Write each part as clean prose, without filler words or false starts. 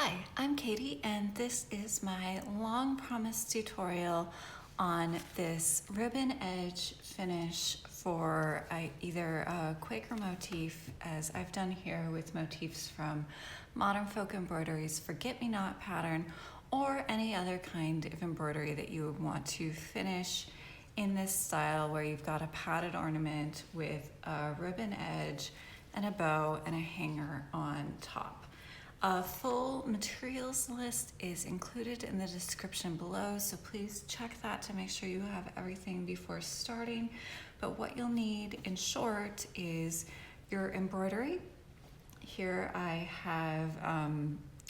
Hi, I'm Katie, and this is my long promised tutorial on this ribbon edge finish for either a Quaker motif, as I've done here with motifs from Modern Folk Embroidery's Forget-Me-Not pattern, or any other kind of embroidery that you would want to finish in this style where you've got a padded ornament with a ribbon edge and a bow and a hanger on top. A full materials list is included in the description below, so please check that to make sure you have everything before starting. But what you'll need in short is your embroidery. Here I have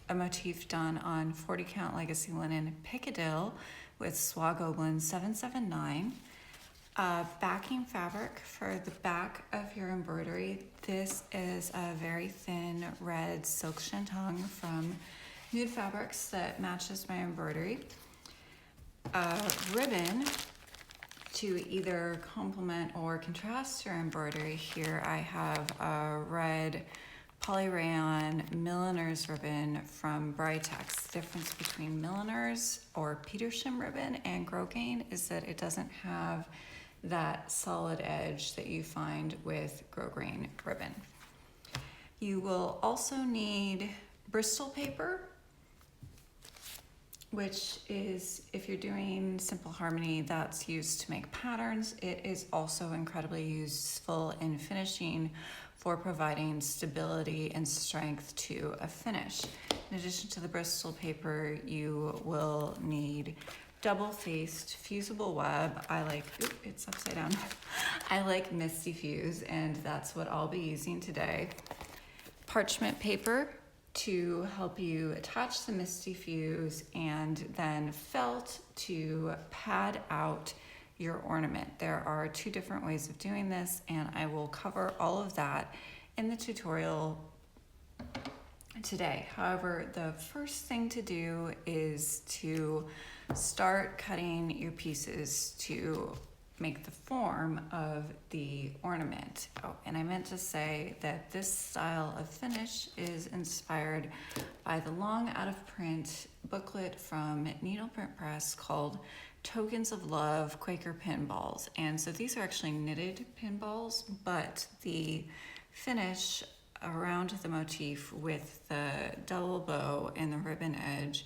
a motif done on 40 count legacy linen Piccadilly with Swagoblin 779. Backing fabric for the back of your embroidery. This is a very thin red silk shintung from Nude Fabrics that matches my embroidery. Ribbon to either complement or contrast your embroidery. Here I have a red poly-rayon milliner's ribbon from Britex. The difference between milliner's or Petersham ribbon and grosgrain is that it doesn't have that solid edge that you find with grosgrain ribbon. You will also need Bristol paper, which is, if you're doing simple harmony, that's used to make patterns. It is also incredibly useful in finishing for providing stability and strength to a finish. In addition to the Bristol paper, you will need double-faced fusible web. It's upside down. I like Mistyfuse, and that's what I'll be using today. Parchment paper to help you attach the Mistyfuse, and then felt to pad out your ornament. There are two different ways of doing this, and I will cover all of that in the tutorial today. However, the first thing to do is to start cutting your pieces to make the form of the ornament. Oh, and I meant to say that this style of finish is inspired by the long out of print booklet from Needleprint Press called Tokens of Love Quaker Pinballs. And so these are actually knitted pinballs, but the finish around the motif with the double bow and the ribbon edge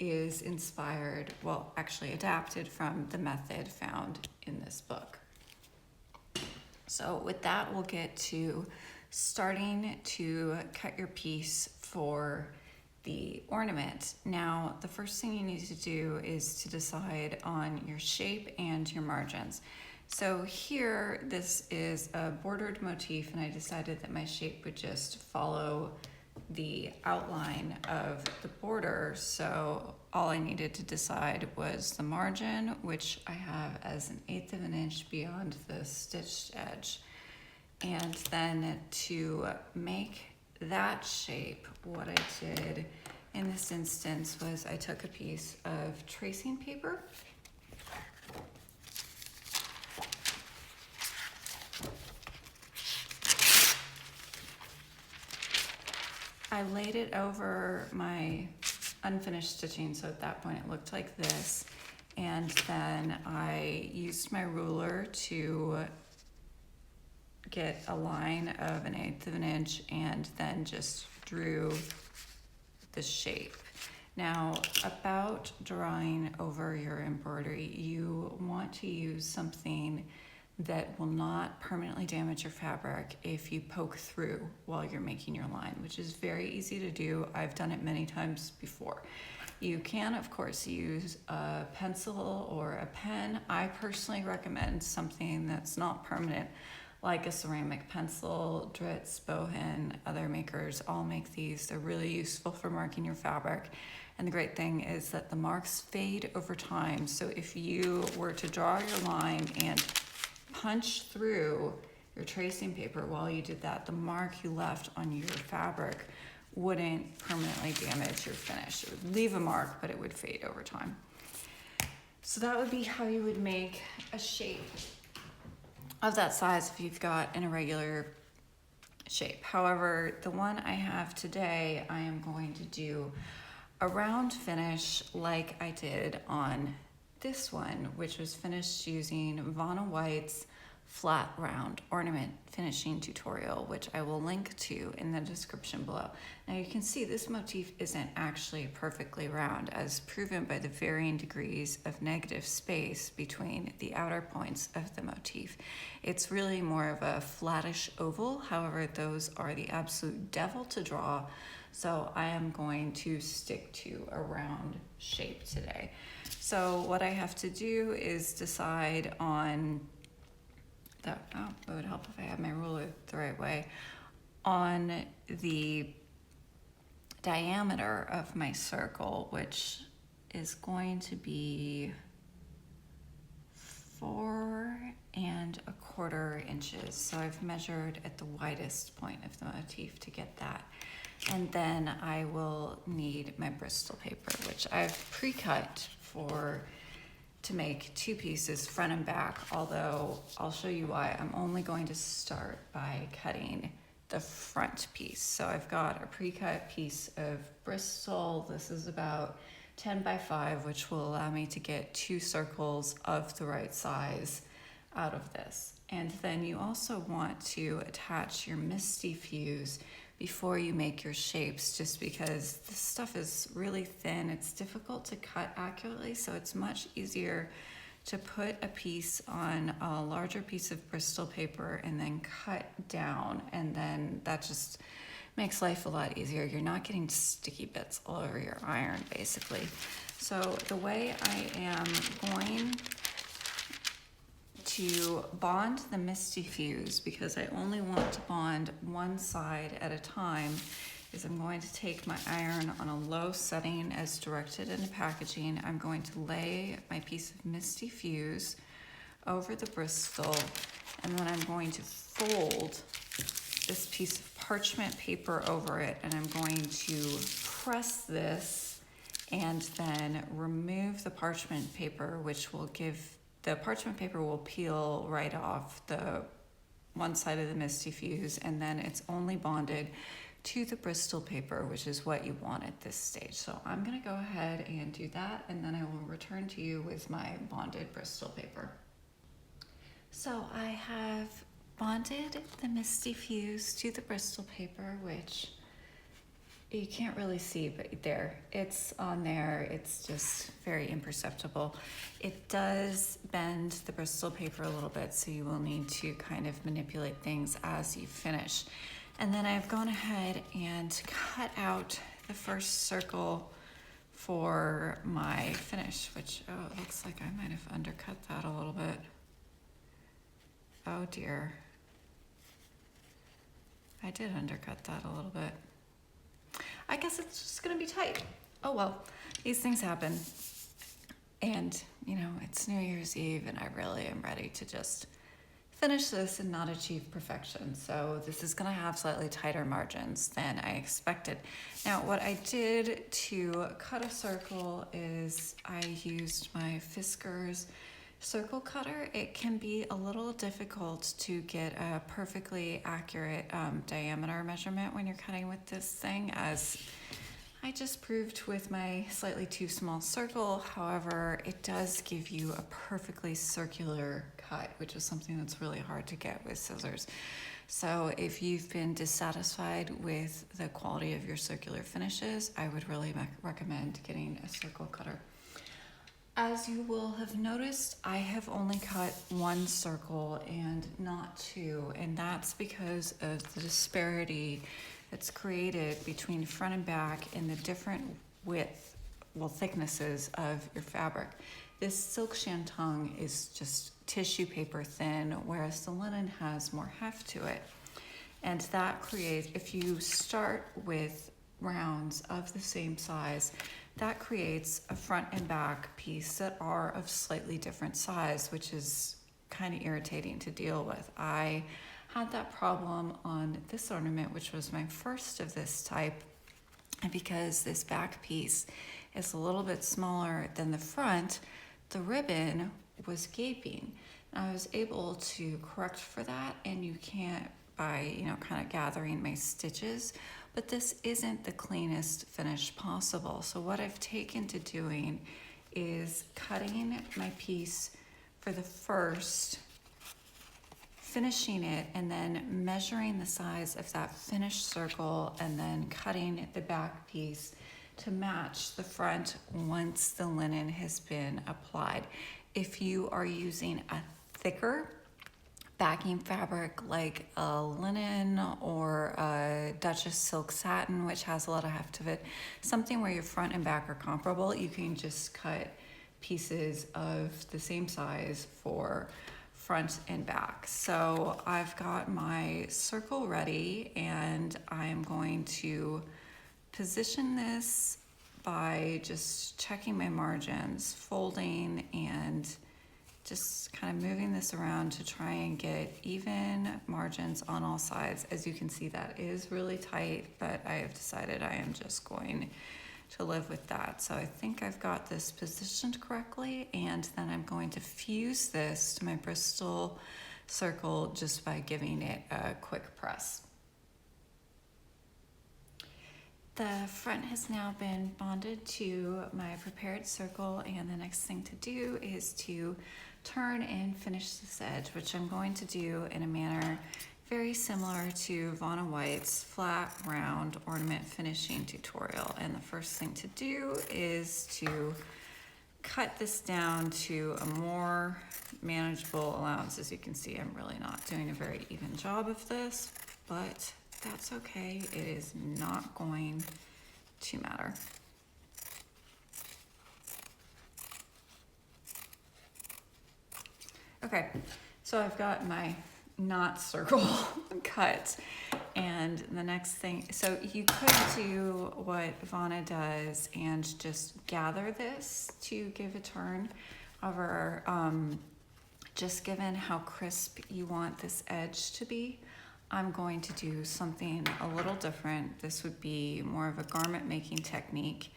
is inspired, well, actually adapted from the method found in this book. So with that, we'll get to starting to cut your piece for the ornament. Now, the first thing you need to do is to decide on your shape and your margins. So here, this is a bordered motif, and I decided that my shape would just follow the outline of the border. So all I needed to decide was the margin, which I have as 1/8 of an inch beyond the stitched edge. And then to make that shape, what I did in this instance was I took a piece of tracing paper, I laid it over my unfinished stitching, so at that point it looked like this, and then I used my ruler to get a line of 1/8 of an inch and then just drew the shape. Now, about drawing over your embroidery, you want to use something that will not permanently damage your fabric if you poke through while you're making your line, which is very easy to do. I've done it many times before. You can, of course, use a pencil or a pen. I personally recommend something that's not permanent, like a ceramic pencil. Dritz, Bohin, other makers all make these. They're really useful for marking your fabric. And the great thing is that the marks fade over time. So if you were to draw your line and punch through your tracing paper while you did that, the mark you left on your fabric wouldn't permanently damage your finish. It would leave a mark, but it would fade over time. So that would be how you would make a shape of that size if you've got an irregular shape. However, the one I have today, I am going to do a round finish like I did on this one, which was finished using Vonna White's flat round ornament finishing tutorial, which I will link to in the description below. Now you can see this motif isn't actually perfectly round, as proven by the varying degrees of negative space between the outer points of the motif. It's really more of a flattish oval. However, those are the absolute devil to draw, so I am going to stick to a round shape today. So what I have to do is decide on it would help if I had my ruler the right way, on the diameter of my circle, which is going to be 4¼ inches. So I've measured at the widest point of the motif to get that. And then I will need my Bristol paper, which I've pre-cut to make 2 pieces, front and back, although I'll show you why. I'm only going to start by cutting the front piece. So I've got a pre-cut piece of Bristol. This is about 10 by 5, which will allow me to get 2 circles of the right size out of this. And then you also want to attach your Mistyfuse before you make your shapes, just because this stuff is really thin. It's difficult to cut accurately, so it's much easier to put a piece on a larger piece of Bristol paper and then cut down, and then that just makes life a lot easier. You're not getting sticky bits all over your iron, basically. So the way I am going to bond the Mistyfuse, because I only want to bond one side at a time, is I'm going to take my iron on a low setting as directed in the packaging. I'm going to lay my piece of Mistyfuse over the Bristol, and then I'm going to fold this piece of parchment paper over it, and I'm going to press this and then remove the parchment paper, which will give the parchment paper will peel right off the one side of the Mistyfuse, and then it's only bonded to the Bristol paper, which is what you want at this stage. So I'm gonna go ahead and do that, and then I will return to you with my bonded Bristol paper. So I have bonded the Mistyfuse to the Bristol paper, which you can't really see, but there, it's on there. It's just very imperceptible. It does bend the Bristol paper a little bit, so you will need to kind of manipulate things as you finish. And then I've gone ahead and cut out the first circle for my finish, which, oh, it looks like I might have undercut that a little bit. Oh dear. I did undercut that a little bit. I guess it's just gonna be tight. Oh well, these things happen. And, you know, it's New Year's Eve, and I really am ready to just finish this and not achieve perfection. So this is gonna have slightly tighter margins than I expected. Now, what I did to cut a circle is I used my Fisker's circle cutter. It can be a little difficult to get a perfectly accurate diameter measurement when you're cutting with this thing, as I just proved with my slightly too small circle. However, it does give you a perfectly circular cut, which is something that's really hard to get with scissors. So if you've been dissatisfied with the quality of your circular finishes, I would really recommend getting a circle cutter. As you will have noticed, I have only cut 1 circle and not 2, and that's because of the disparity that's created between front and back and the different thicknesses of your fabric. This silk shantung is just tissue paper thin, whereas the linen has more heft to it. And that creates, if you start with rounds of the same size, that creates a front and back piece that are of slightly different size, which is kind of irritating to deal with. I had that problem on this ornament, which was my first of this type, and because this back piece is a little bit smaller than the front, the ribbon was gaping. I was able to correct for that, and you can't, by kind of gathering my stitches, but this isn't the cleanest finish possible. So what I've taken to doing is cutting my piece for the first, finishing it, and then measuring the size of that finished circle, and then cutting the back piece to match the front once the linen has been applied. If you are using a thicker backing fabric like a linen or a Duchess silk satin, which has a lot of heft of it, something where your front and back are comparable, you can just cut pieces of the same size for front and back. So I've got my circle ready, and I'm going to position this by just checking my margins, folding, and just kind of moving this around to try and get even margins on all sides. As you can see, that is really tight, but I have decided I am just going to live with that. So I think I've got this positioned correctly, and then I'm going to fuse this to my Bristol circle just by giving it a quick press. The front has now been bonded to my prepared circle, and the next thing to do is to turn and finish this edge, which I'm going to do in a manner very similar to Vonna White's flat round ornament finishing tutorial. And the first thing to do is to cut this down to a more manageable allowance. As you can see, I'm really not doing a very even job of this, but that's okay. It is not going to matter. Okay, so I've got my knot circle cut, and the next thing, so you could do what Vonna does and just gather this to give a turn. However, just given how crisp you want this edge to be, I'm going to do something a little different. This would be more of a garment making technique,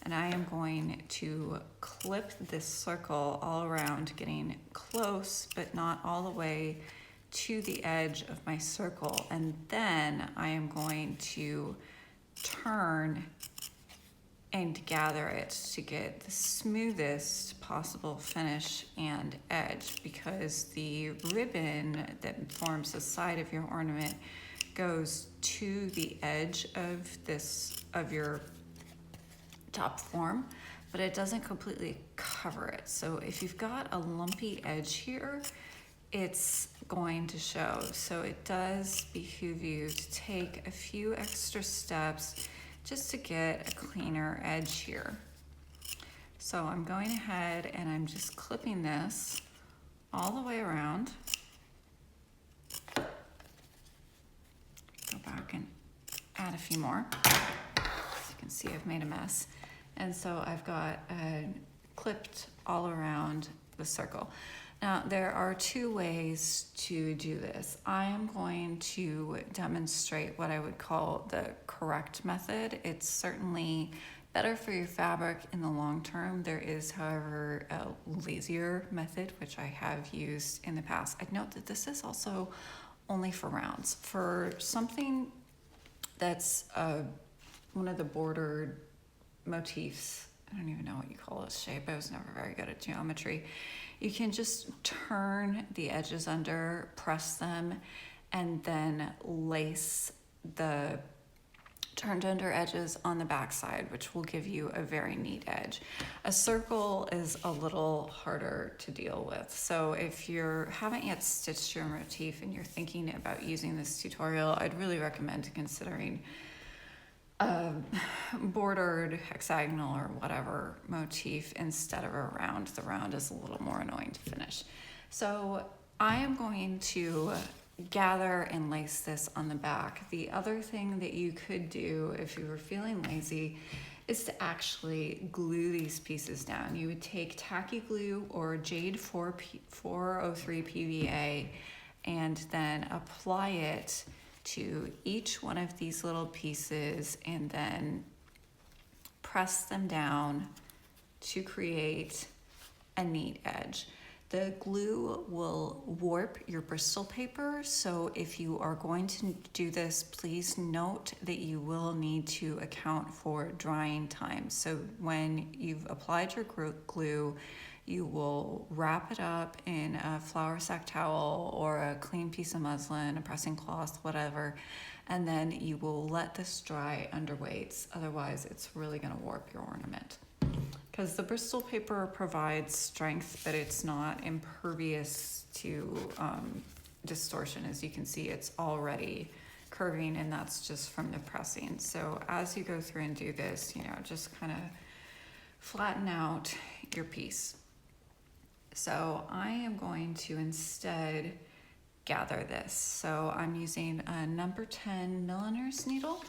and I am going to clip this circle all around, getting close but not all the way to the edge of my circle, and then I am going to turn and gather it to get the smoothest possible finish and edge, because the ribbon that forms the side of your ornament goes to the edge of your top form, but it doesn't completely cover it. So if you've got a lumpy edge here, it's going to show. So it does behoove you to take a few extra steps just to get a cleaner edge here. So I'm going ahead and I'm just clipping this all the way around. Go back and add a few more. As you can see, I've made a mess. And so I've got clipped all around the circle. Now, there are two ways to do this. I am going to demonstrate what I would call the correct method. It's certainly better for your fabric in the long term. There is, however, a lazier method, which I have used in the past. I'd note that this is also only for rounds. For something that's one of the bordered motifs, I don't even know what you call this shape. I was never very good at geometry. You can just turn the edges under, press them, and then lace the turned under edges on the back side, which will give you a very neat edge. A circle is a little harder to deal with. So if you haven't yet stitched your motif and you're thinking about using this tutorial, I'd really recommend considering bordered hexagonal or whatever motif instead of a round. The round is a little more annoying to finish. So I am going to gather and lace this on the back. The other thing that you could do if you were feeling lazy is to actually glue these pieces down. You would take tacky glue or Jade 403 PVA and then apply it to each one of these little pieces and then press them down to create a neat edge. The glue will warp your Bristol paper, so if you are going to do this, please note that you will need to account for drying time. So when you've applied your glue, you will wrap it up in a flour sack towel or a clean piece of muslin, a pressing cloth, whatever, and then you will let this dry under weights. Otherwise, it's really going to warp your ornament. Because the Bristol paper provides strength, but it's not impervious to distortion. As you can see, it's already curving, and that's just from the pressing. So as you go through and do this, you know, just kind of flatten out your piece. So I am going to instead gather this. So I'm using a number 10 milliner's needle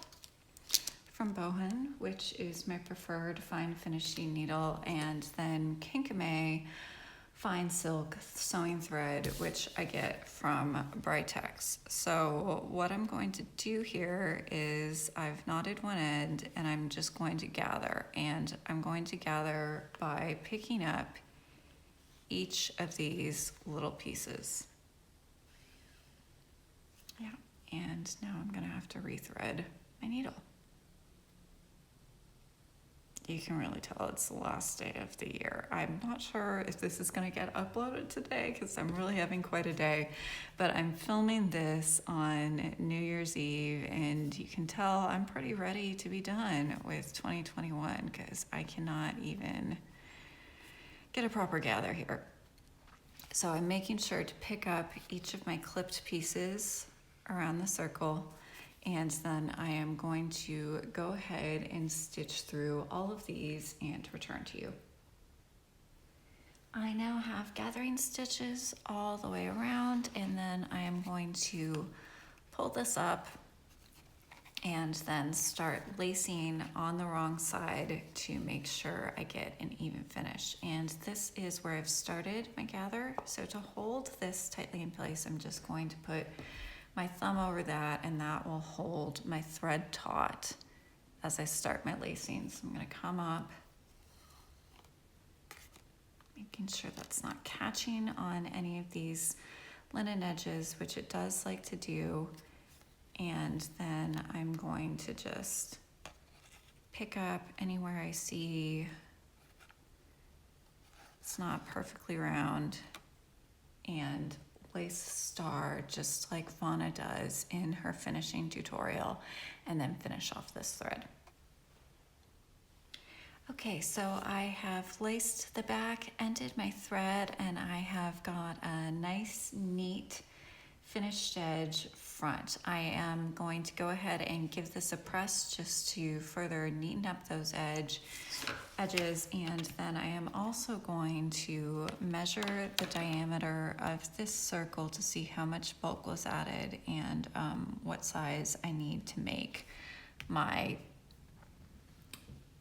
from Bohan, which is my preferred fine finishing needle, and then Kinkame fine silk sewing thread, which I get from Britex. So what I'm going to do here is I've knotted one end and I'm just going to gather, and I'm going to gather by picking up each of these little pieces. Yeah, and now I'm gonna have to rethread my needle. You can really tell it's the last day of the year. I'm not sure if this is going to get uploaded today because I'm really having quite a day, but I'm filming this on New Year's Eve, and you can tell I'm pretty ready to be done with 2021 because I cannot even get a proper gather here. So I'm making sure to pick up each of my clipped pieces around the circle, and then I am going to go ahead and stitch through all of these and return to you. I now have gathering stitches all the way around, and then I am going to pull this up and then start lacing on the wrong side to make sure I get an even finish. And this is where I've started my gather. So to hold this tightly in place, I'm just going to put my thumb over that, and that will hold my thread taut as I start my lacing. So I'm going to come up, making sure that's not catching on any of these linen edges, which it does like to do. And then I'm going to just pick up anywhere I see it's not perfectly round and lace star just like Vonna does in her finishing tutorial, and then finish off this thread. Okay, so I have laced the back, ended my thread, and I have got a nice, neat finished edge front. I am going to go ahead and give this a press just to further neaten up those edges, and then I am also going to measure the diameter of this circle to see how much bulk was added and what size I need to make my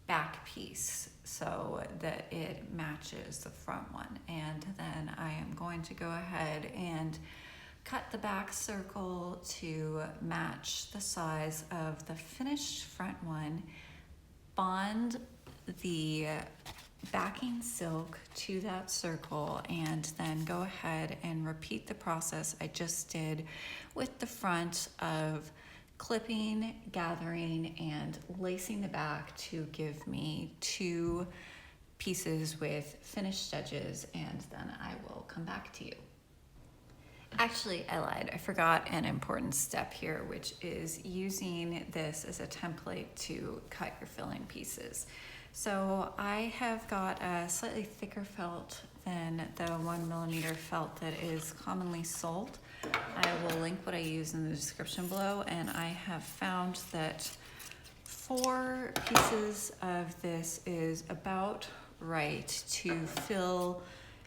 back piece so that it matches the front one. And then I am going to go ahead and cut the back circle to match the size of the finished front one, bond the backing silk to that circle, and then go ahead and repeat the process I just did with the front of clipping, gathering, and lacing the back to give me 2 pieces with finished edges, and then I will come back to you. Actually, I lied. I forgot an important step here, which is using this as a template to cut your filling pieces. So I have got a slightly thicker felt than the 1mm felt that is commonly sold. I will link what I use in the description below, and I have found that 4 pieces of this is about right to fill.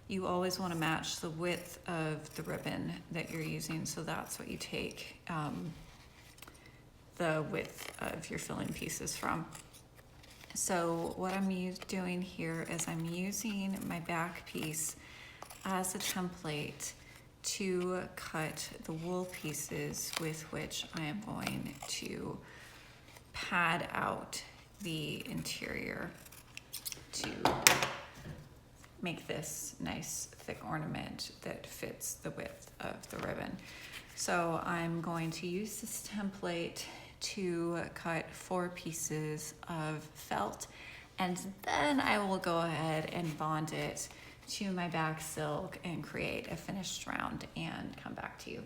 You always want to match the width of the ribbon that you're using, so that's what you take the width of your filling pieces from. So what I'm doing here is I'm using my back piece as a template to cut the wool pieces with which I am going to pad out the interior to make this nice thick ornament that fits the width of the ribbon. So I'm going to use this template to cut 4 pieces of felt, and then I will go ahead and bond it to my back silk and create a finished round and come back to you.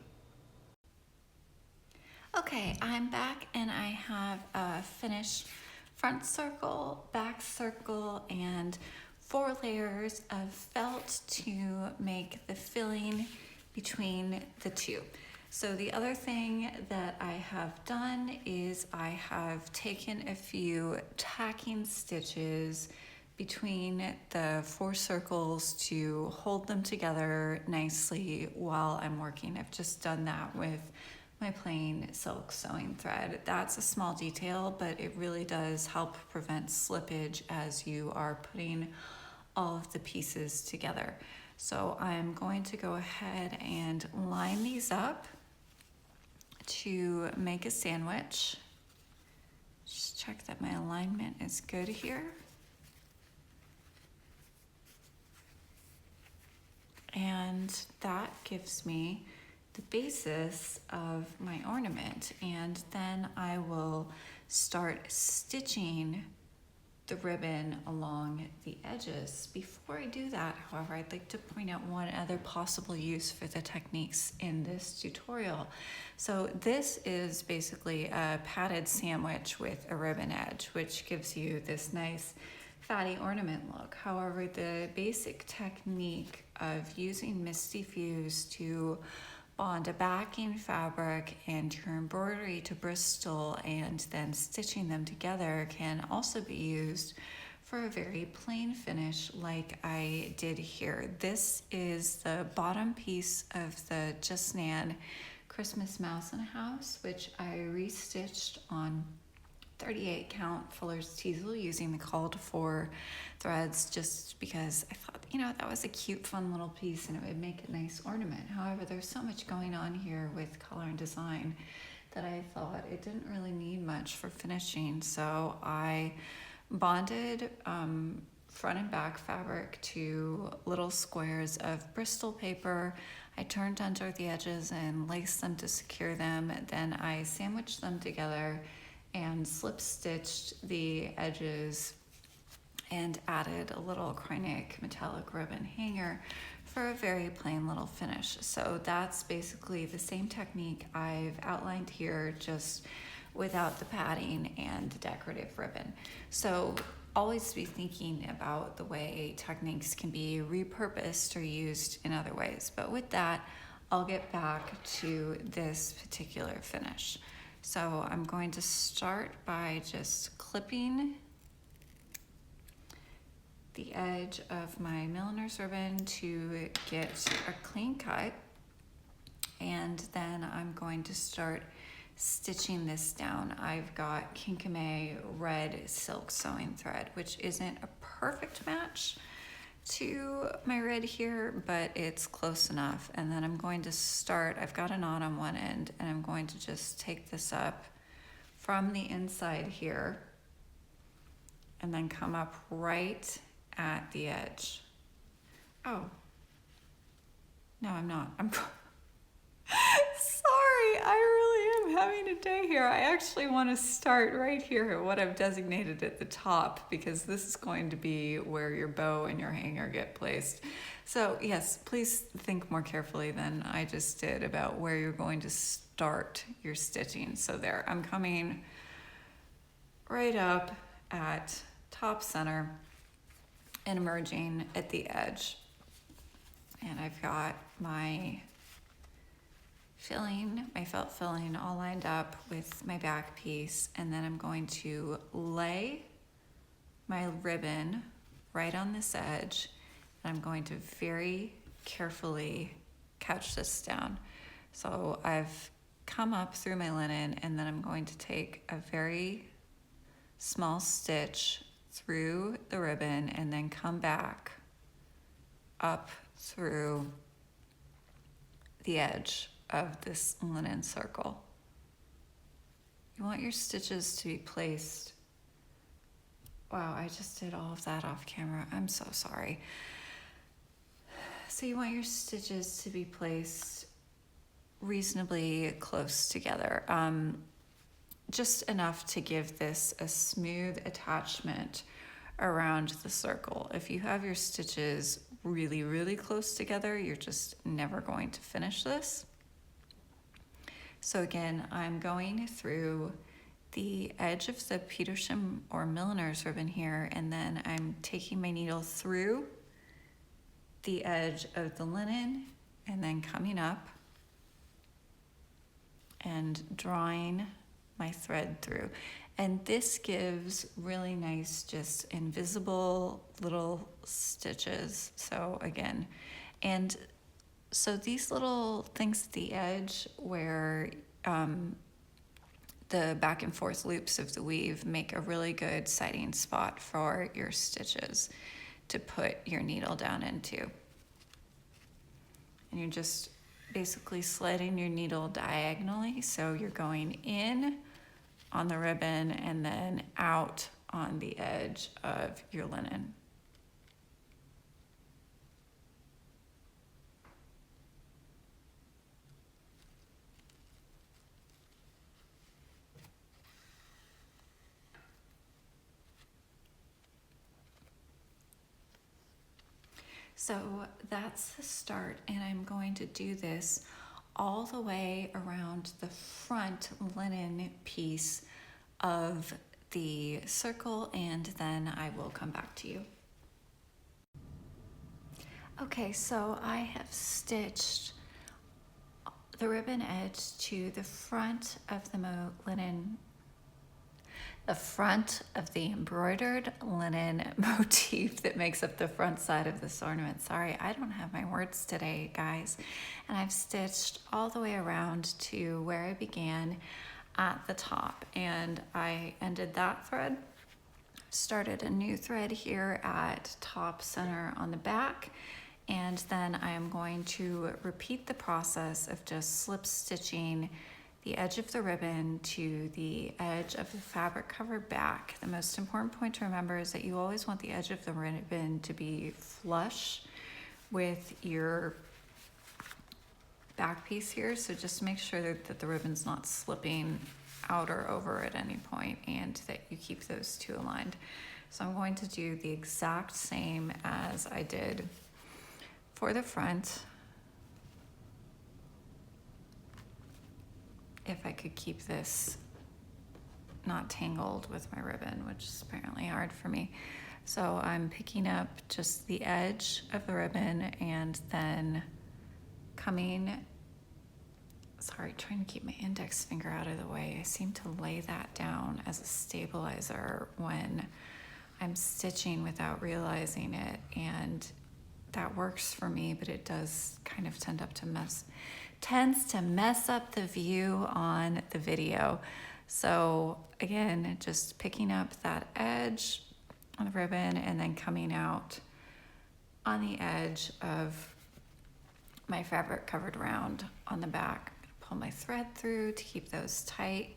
Okay, I'm back and I have a finished front circle, back circle, and 4 layers of felt to make the filling between the two. So the other thing that I have done is I have taken a few tacking stitches between the 4 circles to hold them together nicely while I'm working. I've just done that with my plain silk sewing thread. That's a small detail, but it really does help prevent slippage as you are putting all of the pieces together. So I'm going to go ahead and line these up to make a sandwich. Just check that my alignment is good here. And that gives me the basis of my ornament. And then I will start stitching the ribbon along the edges. Before I do that, however, I'd like to point out one other possible use for the techniques in this tutorial. So this is basically a padded sandwich with a ribbon edge, which gives you this nice fatty ornament look. However, the basic technique of using Mistyfuse to bond a backing fabric and your embroidery to Bristol and then stitching them together can also be used for a very plain finish like I did here. This is the bottom piece of the Just Nan Christmas Mouse in a House, which I restitched on 38 count Fuller's Teasel using the called for threads, just because I thought, you know, that was a cute, fun little piece and it would make a nice ornament. However, there's so much going on here with color and design that I thought it didn't really need much for finishing. So I bonded front and back fabric to little squares of Bristol paper. I turned under the edges and laced them to secure them. Then I sandwiched them together and slip stitched the edges and added a little Krynic metallic ribbon hanger for a very plain little finish. So that's basically the same technique I've outlined here, just without the padding and decorative ribbon. So always be thinking about the way techniques can be repurposed or used in other ways. But with that, I'll get back to this particular finish. So I'm going to start by just clipping the edge of my milliner's ribbon to get a clean cut. And then I'm going to start stitching this down. I've got Kinkame red silk sewing thread, which isn't a perfect match to my red here, but it's close enough. And then I'm going to start, I've got a knot on one end, and I'm going to just take this up from the inside here and then come up right at the edge. Oh, no, I'm not. I'm sorry, I really am having a day here. I actually want to start right here at what I've designated at the top, because this is going to be where your bow and your hanger get placed. So yes, please think more carefully than I just did about where you're going to start your stitching. So there, I'm coming right up at top center and emerging at the edge. And I've got my filling, my felt filling all lined up with my back piece, and then I'm going to lay my ribbon right on this edge, and I'm going to very carefully couch this down. So I've come up through my linen, and then I'm going to take a very small stitch through the ribbon and then come back up through the edge of this linen circle. You want your stitches to be placed. Wow, I just did all of that off camera. I'm so sorry. So you want your stitches to be placed reasonably close together, just enough to give this a smooth attachment around the circle. If you have your stitches really, really close together, you're just never going to finish this. So again, I'm going through the edge of the Petersham or milliner's ribbon here, and then I'm taking my needle through the edge of the linen and then coming up and drawing my thread through. And this gives really nice, just invisible little stitches. So again, and so these little things at the edge where the back and forth loops of the weave make a really good sighting spot for your stitches to put your needle down into. And you're just basically sliding your needle diagonally, so you're going in on the ribbon and then out on the edge of your linen. So that's the start, and I'm going to do this all the way around the front linen piece of the circle, and then I will come back to you. Okay, so I have stitched the ribbon edge to the front of the linen, the front of the embroidered linen motif that makes up the front side of this ornament. Sorry, I don't have my words today, guys. And I've stitched all the way around to where I began at the top, and I ended that thread, started a new thread here at top center on the back, and then I am going to repeat the process of just slip stitching the edge of the ribbon to the edge of the fabric covered back. The most important point to remember is that you always want the edge of the ribbon to be flush with your back piece here. So just make sure that the ribbon's not slipping out or over at any point, and that you keep those two aligned. So I'm going to do the exact same as I did for the front. If I could keep this not tangled with my ribbon, which is apparently hard for me. So I'm picking up just the edge of the ribbon and then coming, sorry, trying to keep my index finger out of the way. I seem to lay that down as a stabilizer when I'm stitching without realizing it, and that works for me, but it does kind of tends to mess up the view on the video. So again, just picking up that edge on the ribbon and then coming out on the edge of my fabric covered round on the back. Pull my thread through to keep those tight.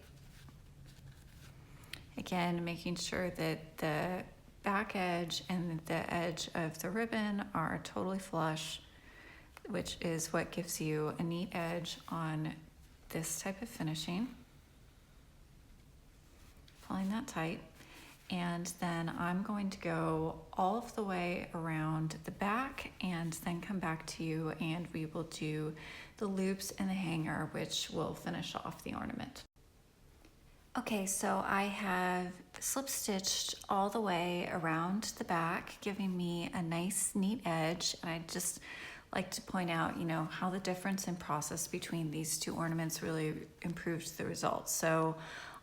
Again, making sure that the back edge and the edge of the ribbon are totally flush, which is what gives you a neat edge on this type of finishing. Pulling that tight. And then I'm going to go all of the way around the back and then come back to you, and we will do the loops and the hanger, which will finish off the ornament. Okay, so I have slip stitched all the way around the back, giving me a nice neat edge. And I just like to point out, how the difference in process between these two ornaments really improved the results. So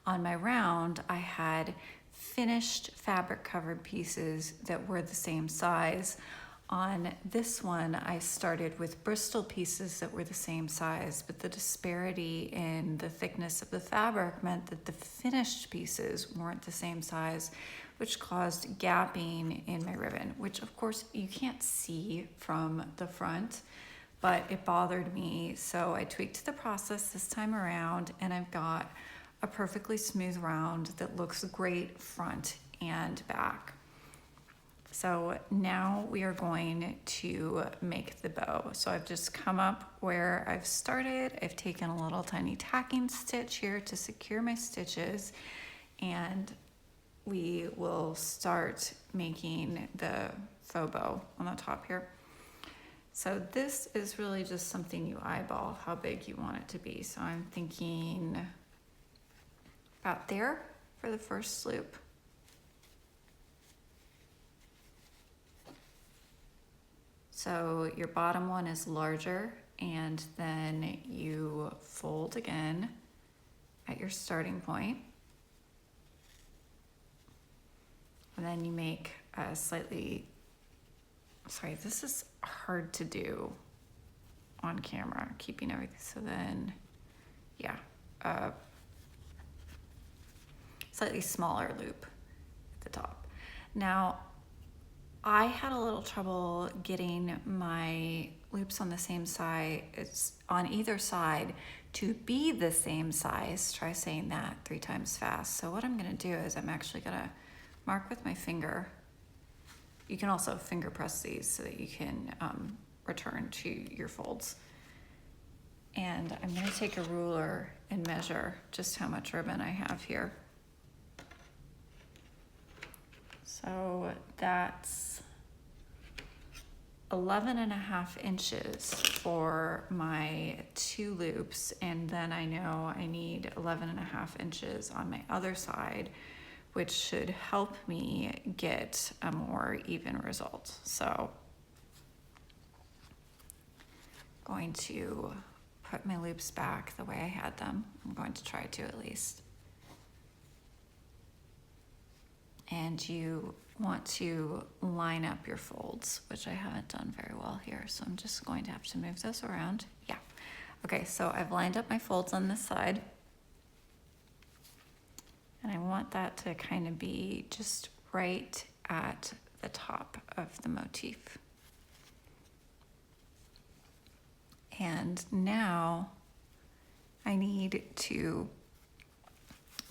on my round, I had finished fabric covered pieces that were the same size. On this one, I started with Bristol pieces that were the same size, but the disparity in the thickness of the fabric meant that the finished pieces weren't the same size, which caused gapping in my ribbon, which of course you can't see from the front, but it bothered me. So I tweaked the process this time around, and I've got a perfectly smooth round that looks great front and back. So now we are going to make the bow. So I've just come up where I've started. I've taken a little tiny tacking stitch here to secure my stitches, and we will start making the faux bow on the top here. So this is really just something you eyeball how big you want it to be. So I'm thinking about there for the first loop. So your bottom one is larger, and then you fold again at your starting point. And then you make a slightly, sorry, this is hard to do on camera, keeping everything. So then, yeah, slightly smaller loop at the top. Now, I had a little trouble getting my loops on the same side, it's on either side, to be the same size. Try saying that 3 times fast. So what I'm gonna do is I'm actually gonna mark with my finger. You can also finger press these so that you can return to your folds. And I'm gonna take a ruler and measure just how much ribbon I have here. So that's 11.5 inches for my 2 loops, and then I know I need 11.5 inches on my other side, which should help me get a more even result. So I'm going to put my loops back the way I had them. I'm going to try to at least. And you want to line up your folds, which I haven't done very well here. So I'm just going to have to move those around. Yeah. Okay, so I've lined up my folds on this side. And I want that to kind of be just right at the top of the motif. And now I need to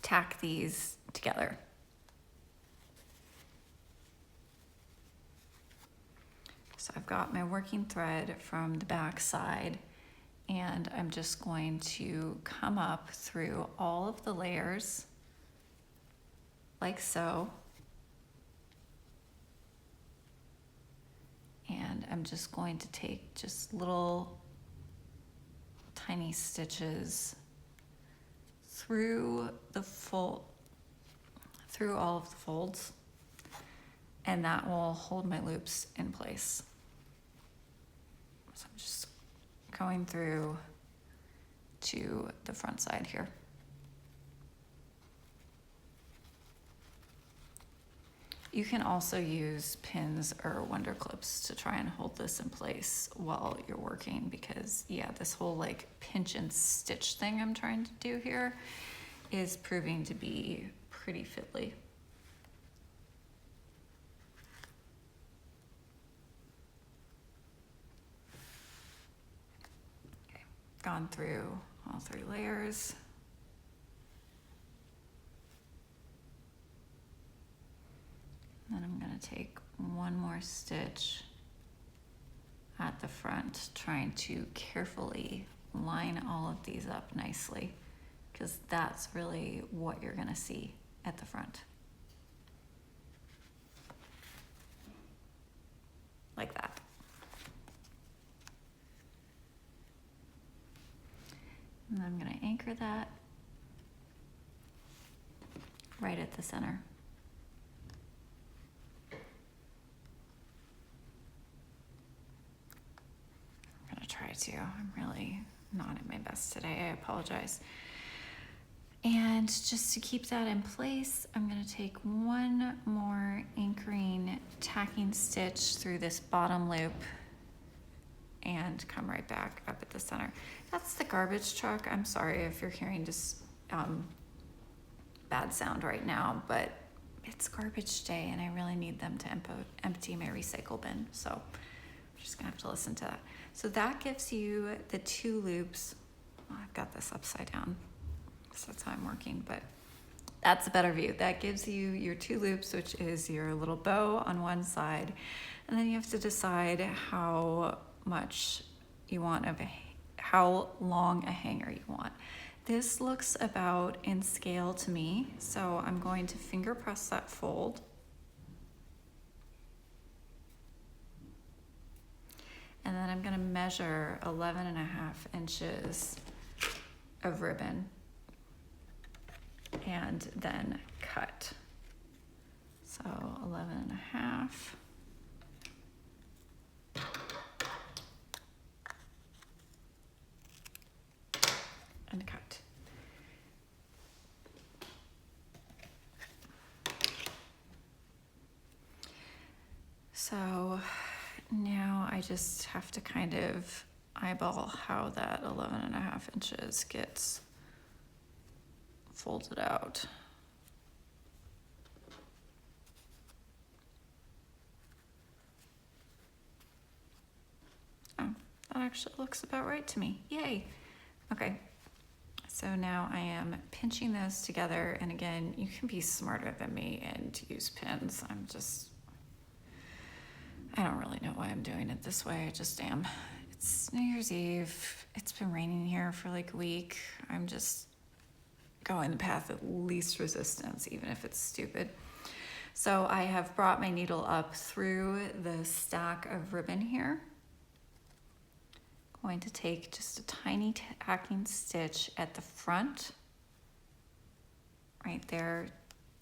tack these together. So I've got my working thread from the back side, and I'm just going to come up through all of the layers like so. And I'm just going to take just little tiny stitches through the through all of the folds, and that will hold my loops in place. So I'm just going through to the front side here. You can also use pins or wonder clips to try and hold this in place while you're working, because yeah, this whole like pinch and stitch thing I'm trying to do here is proving to be pretty fiddly. Okay, gone through all 3 layers. Then I'm going to take one more stitch at the front, trying to carefully line all of these up nicely, because that's really what you're going to see at the front. Like that. And I'm going to anchor that right at the center. Try to. I'm really not at my best today. I apologize. And just to keep that in place, I'm going to take one more anchoring tacking stitch through this bottom loop and come right back up at the center. That's the garbage truck. I'm sorry if you're hearing just bad sound right now, but it's garbage day and I really need them to empty my recycle bin. So I'm just gonna have to listen to that. So that gives you the 2 loops. Oh, I've got this upside down, so that's how I'm working, but That's a better view. That gives you your 2 loops, which is your little bow on one side. And then you have to decide how much you want of how long a hanger you want. This looks about in scale to me, so I'm going to finger press that fold. And then I'm gonna measure 11.5 inches of ribbon and then cut. So 11.5. And cut. So now I just have to kind of eyeball how that 11.5 inches gets folded out. Oh, that actually looks about right to me. Yay. Okay. So now I am pinching those together, and again, you can be smarter than me and use pins. I don't really know why I'm doing it this way, I just am. It's New Year's Eve, it's been raining here for like a week. I'm just going the path of least resistance, even if it's stupid. So I have brought my needle up through the stack of ribbon here. Going to take just a tiny tacking stitch at the front, right there,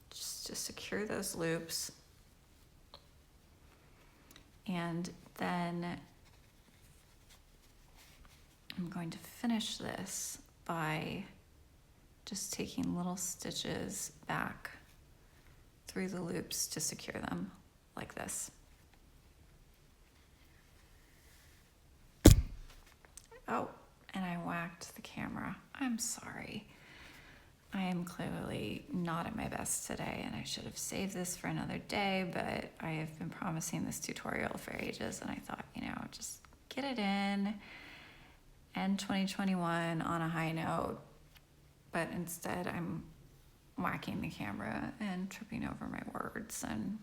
just to secure those loops. And then I'm going to finish this by just taking little stitches back through the loops to secure them like this. Oh, and I whacked the camera. I'm sorry. I am clearly not at my best today, and I should have saved this for another day, but I have been promising this tutorial for ages, and I thought, just get it in, end 2021 on a high note, but instead I'm whacking the camera and tripping over my words and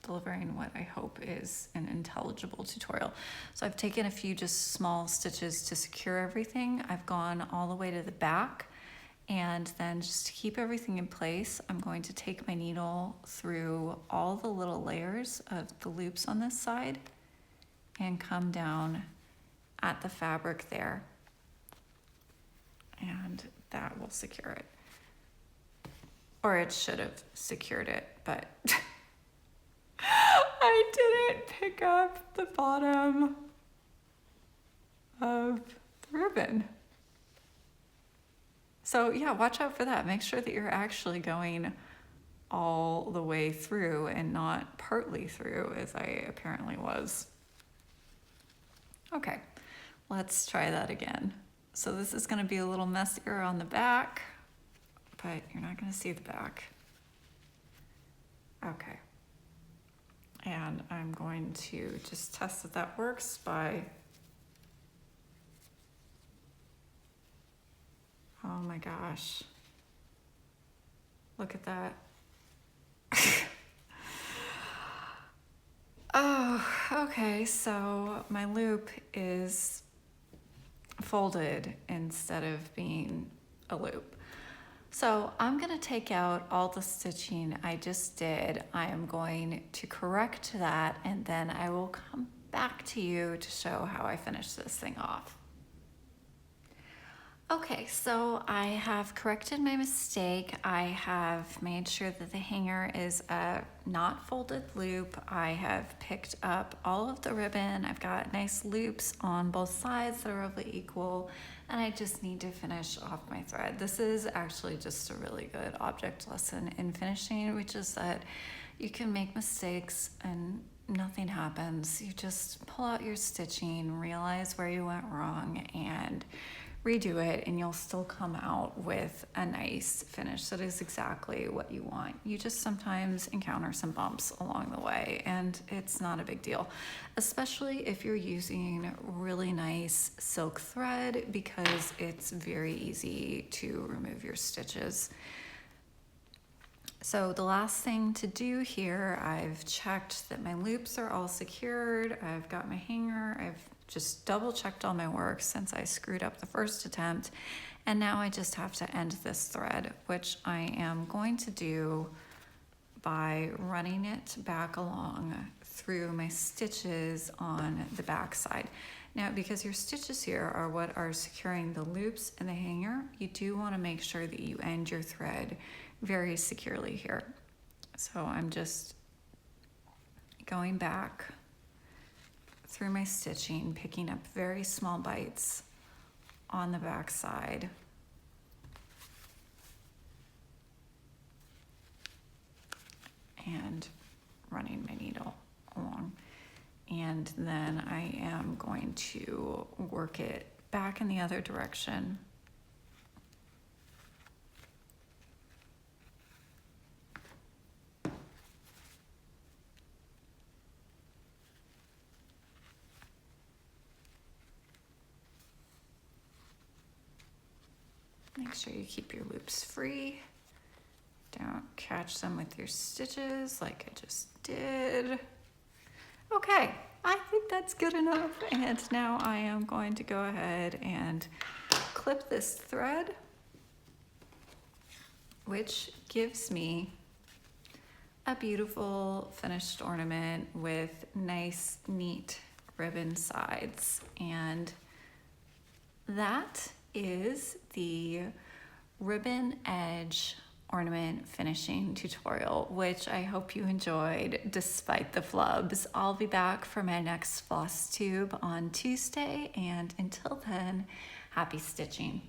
delivering what I hope is an intelligible tutorial. So I've taken a few just small stitches to secure everything. I've gone all the way to the back, and then just to keep everything in place, I'm going to take my needle through all the little layers of the loops on this side and come down at the fabric there, and that will secure it. Or it should have secured it, but I didn't pick up the bottom of the ribbon. So yeah, watch out for that. Make sure that you're actually going all the way through and not partly through, as I apparently was. Okay, let's try that again. So this is going to be a little messier on the back, but you're not going to see the back. Okay. And I'm going to just test that that works by, oh my gosh, look at that. Oh, okay, so my loop is folded instead of being a loop. So I'm gonna take out all the stitching I just did. I am going to correct that, and then I will come back to you to show how I finish this thing off. Okay, so I have corrected my mistake. I have made sure that the hanger is a not folded loop. I have picked up all of the ribbon. I've got nice loops on both sides that are roughly equal, and I just need to finish off my thread. This is actually just a really good object lesson in finishing, which is that you can make mistakes and nothing happens. You just pull out your stitching, realize where you went wrong, and redo it, and you'll still come out with a nice finish that is exactly what you want. You just sometimes encounter some bumps along the way, and it's not a big deal, especially if you're using really nice silk thread, because it's very easy to remove your stitches. So the last thing to do here, I've checked that my loops are all secured. I've got my hanger. I've just double checked all my work since I screwed up the first attempt. And now I just have to end this thread, which I am going to do by running it back along through my stitches on the back side. Now, because your stitches here are what are securing the loops and the hanger, you do want to make sure that you end your thread very securely here. So I'm just going back through my stitching, picking up very small bites on the back side. And running my needle along. And then I am going to work it back in the other direction. Make sure you keep your loops free. Don't catch them with your stitches like I just did. Okay, I think that's good enough. And now I am going to go ahead and clip this thread, which gives me a beautiful finished ornament with nice, neat ribbon sides. And that is the ribbon edge ornament finishing tutorial, which I hope you enjoyed despite the flubs. I'll be back for my next floss tube on Tuesday, and until then, happy stitching.